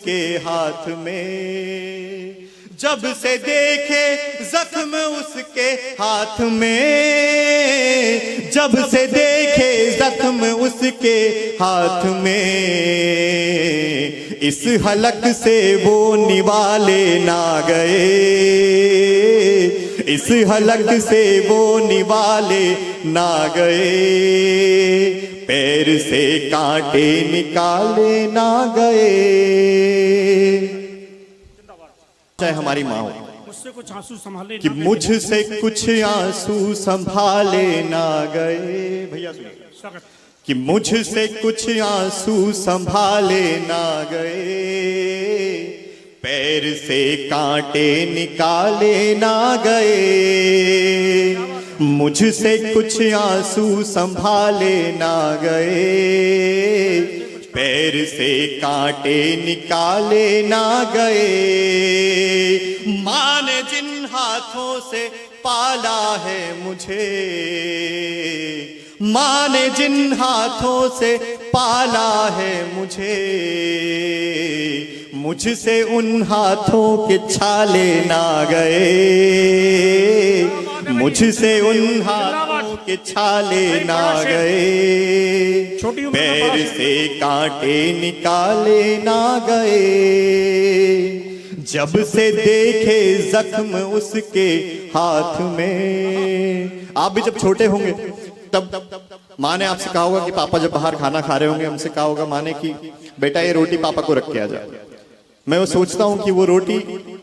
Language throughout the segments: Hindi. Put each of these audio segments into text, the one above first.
उसके हाथ में, जब से देखे जख्म उसके हाथ में, जब से देखे जख्म उसके हाथ में, इस हलक से वो निवाले ना गए, इस हलक से वो निवाले ना गए, पैर से कांटे निकाले ना गए। चाहे हमारी माँ हो, मुझसे कुछ आंसू संभाले कि मुझसे कुछ आंसू संभाले ना गए। भैया सुनिए, कि मुझसे कुछ आंसू संभाले ना गए, पैर से कांटे निकाले ना गए, मुझसे कुछ आंसू संभाले ना गए, पैर से कांटे निकाले ना गए, माँ ने जिन हाथों से पाला है मुझे, माँ ने जिन हाथों से पाला है मुझे, मुझसे उन हाथों के छाले ना गए, मुझसे उन हाथों के छाले ना गए, पैर से कांटे निकाले ना गए, जब से देखे जख्म उसके हाथ में। आप भी जब छोटे होंगे तब माँ ने आपसे कहा होगा कि पापा जब बाहर खाना खा रहे होंगे, हमसे कहा होगा माँ ने कि बेटा ये रोटी पापा को रख के आ जाए। मैं वो सोचता हूँ कि वो रोटी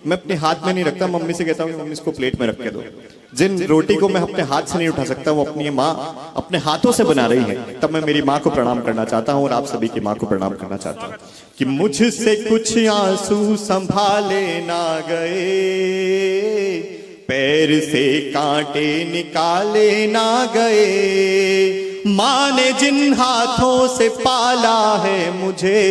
मैं अपने हाथ में नहीं रखता, मम्मी से कहता हूँ कि मम्मी इसको प्लेट में रख के दो। जिन रोटी को मैं अपने हाथ से नहीं उठा सकता, वो अपनी माँ अपने हाथों से बना रही है, तब मैं मेरी माँ को प्रणाम करना चाहता हूँ और आप सभी की माँ को प्रणाम करना चाहता हूँ कि मुझसे कुछ आंसू संभाले ना गए, पैर से कांटे निकाले ना गए, माँ ने जिन हाथों से पाला है मुझे,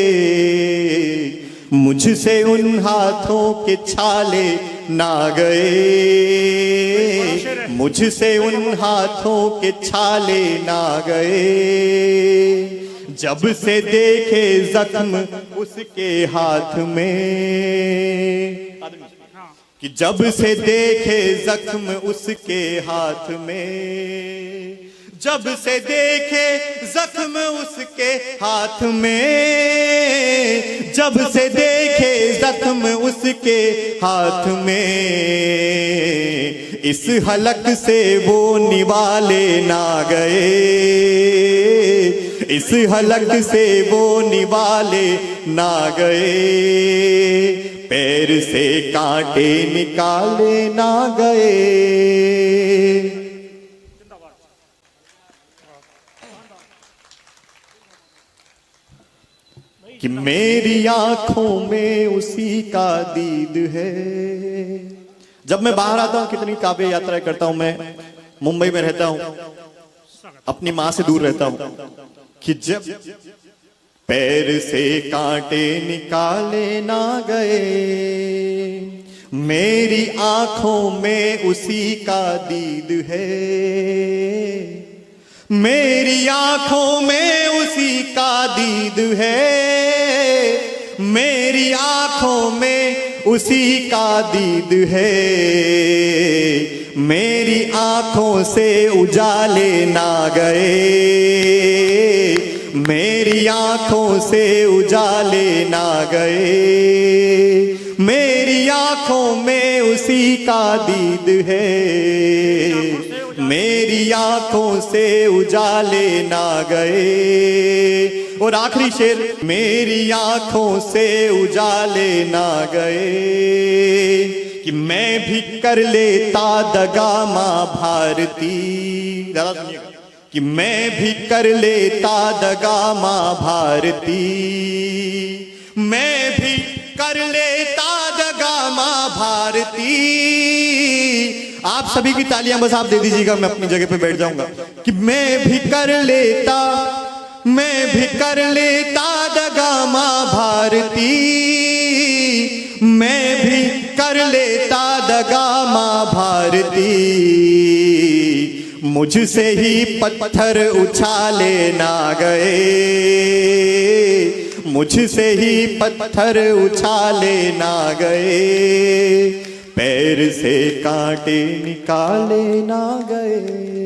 मुझसे उन हाथों के छाले ना गए, मुझसे उन हाथों के छाले ना गए, जब से देखे जख्म उसके हाथ में, कि जब से देखे जख्म उसके हाथ में, जब से देखे जख्म उसके हाथ में, जब से देखे जख्म उसके हाथ में, इस हलक से वो निवाले ना गए, इस हलक से वो निवाले ना गए, पैर से कांटे निकाले ना गए। कि मेरी आंखों में उसी का दीद है। जब मैं बाहर आता हूं, कितनी काव्य यात्राएं करता हूं, मैं मुंबई में रहता हूं, अपनी मां से दूर रहता हूं, कि जब पैर से कांटे निकाले ना गए, मेरी आंखों में उसी का दीद है, मेरी आंखों में उसी का दीद है, मेरी आंखों में उसी का दीद है, मेरी आंखों से उजाले ना गए, मेरी आंखों से उजाले ना गए, मेरी आंखों में उसी का दीद है, मेरी आंखों से उजाले ना गए। और आखिरी शेर, मेरी आंखों से उजाले ना गए, कि मैं भी कर लेता दगा मां भारती, जरा सुनिएगा, कि मैं भी कर लेता दगा मां भारती, मैं भी कर लेता दगा मां भारती। आप सभी की तालियां बस आप दे दीजिएगा, मैं अपनी जगह पे बैठ जाऊंगा, कि मैं भी कर लेता, मैं भी कर लेता दगा मां भारती, मैं भी कर लेता दगा मां भारती, मुझसे ही पत्थर उछाले ना गए, मुझसे ही पत्थर उछाले ना गए, पैर से कांटे निकाले ना गए।